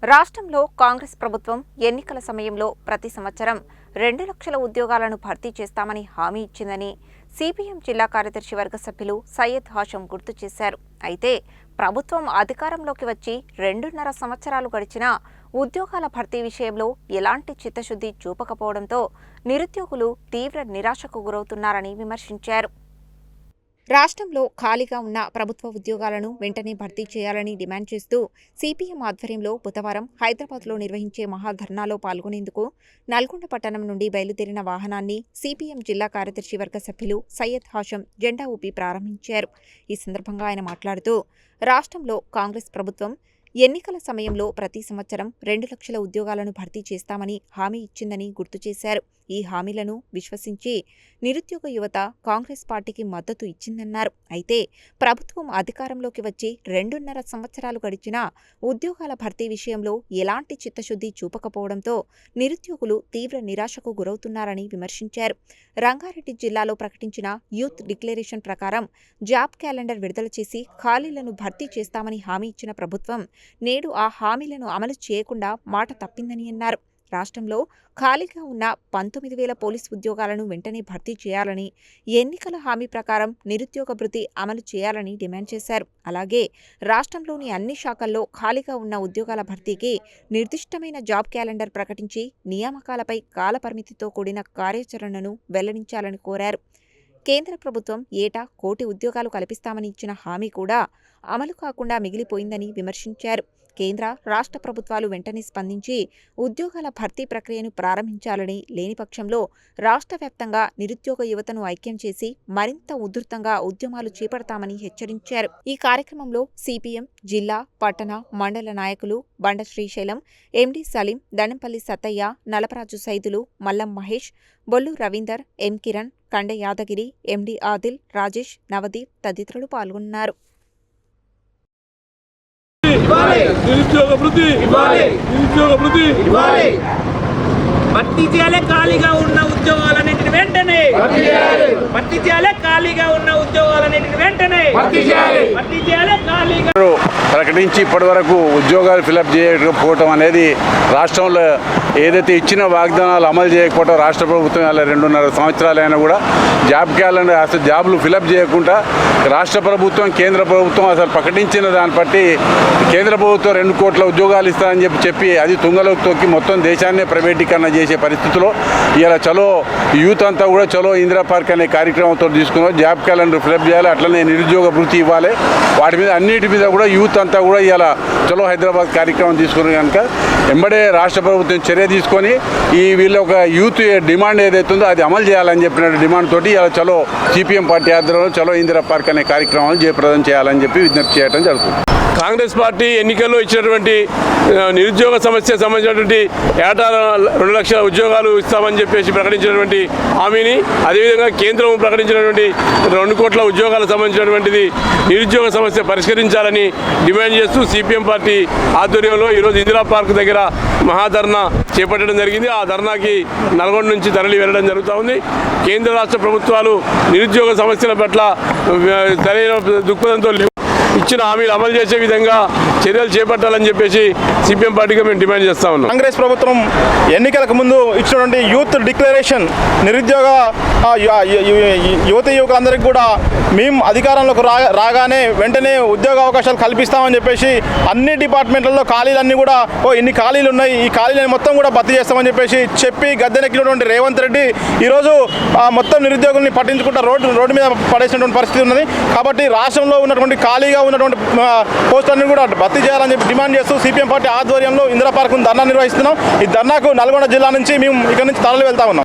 రాష్ట్రంలో కాంగ్రెస్ ప్రభుత్వం ఎన్నికల సమయంలో ప్రతి సంవత్సరం 2 లక్షల ఉద్యోగాలను భర్తీ చేస్తామని హామీ ఇచ్చిందని సిపిఎం జిల్లా కార్యదర్శి వర్గ సభ్యులు సయ్యద్ హాషం గుర్తు చేశారు. అయితే ప్రభుత్వం అధికారంలోకి వచ్చి 2.5 సంవత్సరాలు గడిచినా ఉద్యోగాల భర్తీ విషయంలో ఎలాంటి చిత్తశుద్ధి చూపకపోవడంతో నిరుద్యోగులు తీవ్ర నిరాశకు గురవుతున్నారని విమర్శించారు. రాష్ట్రంలో ఖాళీగా ఉన్న ప్రభుత్వ ఉద్యోగాలను వెంటనే భర్తీ చేయాలని డిమాండ్ చేస్తూ సిపిఎం ఆధ్వర్యంలో బుధవారం హైదరాబాద్లో నిర్వహించే మహాధర్నాలో పాల్గొనేందుకు నల్గొండ పట్టణం నుండి బయలుదేరిన వాహనాన్ని సిపిఎం జిల్లా కార్యదర్శి వర్గ సభ్యులు సయ్యద్ హాషం జెండా ఊపి ప్రారంభించారు. ఈ సందర్భంగా ఆయన మాట్లాడుతూ రాష్ట్రంలో కాంగ్రెస్ ప్రభుత్వం ఎన్నికల సమయంలో ప్రతి సంవత్సరం 2 లక్షల ఉద్యోగాలను భర్తీ చేస్తామని హామీ ఇచ్చిందని గుర్తు చేశారు. ఈ హామీలను విశ్వసించి నిరుద్యోగ యువత కాంగ్రెస్ పార్టీకి మద్దతు ఇచ్చిందన్నారు. అయితే ప్రభుత్వం అధికారంలోకి వచ్చి 2.5 సంవత్సరాలు గడిచినా ఉద్యోగాల భర్తీ విషయంలో ఎలాంటి చిత్తశుద్ధి చూపకపోవడంతో నిరుద్యోగులు తీవ్ర నిరాశకు గురవుతున్నారని విమర్శించారు. రంగారెడ్డి జిల్లాలో ప్రకటించిన యూత్ డిక్లరేషన్ ప్రకారం జాబ్ క్యాలెండర్ విడుదల చేసి ఖాళీలను భర్తీ చేస్తామని హామీ ఇచ్చిన ప్రభుత్వం నేడు ఆ హామీలను అమలు చేయకుండా మాట తప్పిందని అన్నారు. రాష్ట్రంలో ఖాళీగా ఉన్న 19,000 పోలీస్ ఉద్యోగాలను వెంటనే భర్తీ చేయాలని, ఎన్నికల హామీ ప్రకారం నిరుద్యోగ భృతి అమలు చేయాలని డిమాండ్ చేశారు. అలాగే రాష్ట్రంలోని అన్ని శాఖల్లో ఖాళీగా ఉన్న ఉద్యోగాల భర్తీకి నిర్దిష్టమైన జాబ్ క్యాలెండర్ ప్రకటించి నియామకాలపై కాలపరిమితితో కూడిన కార్యాచరణను వెల్లడించాలని కోరారు. కేంద్ర ప్రభుత్వం ఏటా 1 కోటి ఉద్యోగాలు కల్పిస్తామని ఇచ్చిన హామీ కూడా అమలు కాకుండా మిగిలిపోయిందని విమర్శించారు. కేంద్ర రాష్ట్ర ప్రభుత్వాలు వెంటనే స్పందించి ఉద్యోగాల భర్తీ ప్రక్రియను ప్రారంభించాలని, లేని పక్షంలో రాష్ట్ర వ్యాప్తంగా నిరుద్యోగ యువతను ఐక్యం చేసి మరింత ఉధృతంగా ఉద్యమాలు చేపడతామని హెచ్చరించారు. ఈ కార్యక్రమంలో సిపిఎం జిల్లా, పట్టణ, మండల నాయకులు బండ శ్రీశైలం, ఎండి సలీం, దండంపల్లి సత్తయ్య, నలపరాజు సైదులు, మల్లం మహేష్, బొల్లు రవీందర్, ఎం కిరణ్, కండ యాదగిరి, ఎండి ఆదిల్, రాజేష్, నవదీప్ తదితరులు పాల్గొన్నారు. నిరుద్యోగ వృద్ధి భర్తీ చేయాలి. ఖాళీగా ఉన్న ఉద్యోగాలన్నింటిని వెంటనే భర్తీ చేయాలి. ఖాళీగా ఉన్న ఉద్యోగాలన్నింటిని వెంటనే భర్తీ చేయాలి. ఖాళీగా ప్రకటించి ఇప్పటి వరకు ఉద్యోగాలు ఫిలప్ చేయకపోవటం అనేది రాష్ట్రంలో ఏదైతే ఇచ్చిన వాగ్దానాలు అమలు చేయకపోవడం, రాష్ట్ర ప్రభుత్వం అలా 2.5 సంవత్సరాలైనా కూడా జాబ్ క్యాలెండర్ అసలు జాబులు ఫిలప్ చేయకుండా రాష్ట్ర ప్రభుత్వం, కేంద్ర ప్రభుత్వం అసలు ప్రకటించిన దాన్ని బట్టి కేంద్ర ప్రభుత్వం 2 కోట్ల ఉద్యోగాలు ఇస్తారని చెప్పి అది తుంగలోకి తొక్కి మొత్తం దేశాన్నే ప్రైవేటీకరణ చేసే పరిస్థితిలో ఇలా చలో యూత్ అంతా కూడా చలో ఇందిరా పార్క్ అనే కార్యక్రమంతో తీసుకున్నాం. జాబ్ క్యాలెండర్ ఫిలప్ చేయాలి, అట్లనే నిరుద్యోగ భృతి ఇవ్వాలి. వాటి మీద అన్నిటి మీద కూడా యూత్ అంతా కూడా ఇలా చలో హైదరాబాద్ కార్యక్రమం తీసుకుని కనుక వెంబడే రాష్ట్ర ప్రభుత్వం చర్య తీసుకొని వీళ్ళ ఒక యూత్ డిమాండ్ ఏదైతే ఉందో అది అమలు చేయాలని చెప్పిన డిమాండ్ తోటి ఇలా చలో సిపిఎం పార్టీ ఆధ్వర్యంలో చలో ఇందిరా పార్క్ అనే కార్యక్రమాలు జయప్రదం చేయాలని చెప్పి విజ్ఞప్తి చేయడం జరుగుతుంది. కాంగ్రెస్ పార్టీ ఎన్నికల్లో ఇచ్చినటువంటి నిరుద్యోగ సమస్యకు సంబంధించినటువంటి ఏటా 2 లక్షల ఉద్యోగాలు ఇస్తామని చెప్పేసి ప్రకటించినటువంటి హామీని, అదేవిధంగా కేంద్రం ప్రకటించినటువంటి 2 కోట్ల ఉద్యోగాలకు సంబంధించినటువంటిది నిరుద్యోగ సమస్య పరిష్కరించాలని డిమాండ్ చేస్తూ సిపిఎం పార్టీ ఆధ్వర్యంలో ఈరోజు ఇందిరా పార్క్ దగ్గర మహాధర్నా చేపట్టడం జరిగింది. ఆ ధర్నాకి నల్గొండ నుంచి తరలి వెళ్ళడం జరుగుతూ ఉంది. కేంద్ర రాష్ట్ర ప్రభుత్వాలు నిరుద్యోగ సమస్యల పట్ల సరైన దృక్పథంతో ఇచ్చిన హామీలు అమలు చేసే విధంగా చర్యలు చేపట్టాలని చెప్పేసి సిపిఎం పార్టీగా మేము డిమాండ్ చేస్తా ఉన్నాం. కాంగ్రెస్ ప్రభుత్వం ఎన్నికలకు ముందు ఇచ్చినటువంటి యూత్ డిక్లరేషన్ నిరుద్యోగ యువకులందరికీ కూడా మేము అధికారంలోకి రాగానే వెంటనే ఉద్యోగ అవకాశాలు కల్పిస్తామని చెప్పేసి అన్ని డిపార్ట్మెంట్లలో ఖాళీలన్నీ కూడా ఇన్ని ఖాళీలు ఉన్నాయి, ఈ ఖాళీలను మొత్తం కూడా భర్తీ చేస్తామని చెప్పి గద్దెనెక్కినటువంటి రేవంత్ రెడ్డి ఈరోజు మొత్తం నిరుద్యోగుల్ని పట్టించుకుంటా రోడ్డు మీద పడేసినటువంటి పరిస్థితి ఉన్నది. కాబట్టి రాష్ట్రంలో ఉన్నటువంటి ఖాళీగా ఉన్నటువంటి పోస్టులన్నీ కూడా భర్తీ చేయాలని చెప్పి డిమాండ్ చేస్తూ సిపిఎం పార్టీ ఆధ్వర్యంలో ఇందిరా పార్క్ ధర్నా నిర్వహిస్తున్నాం. ఈ ధర్నాకు నల్గొండ జిల్లా నుంచి మేము ఇక్కడ నుంచి తరలి వెళ్తా ఉన్నాం.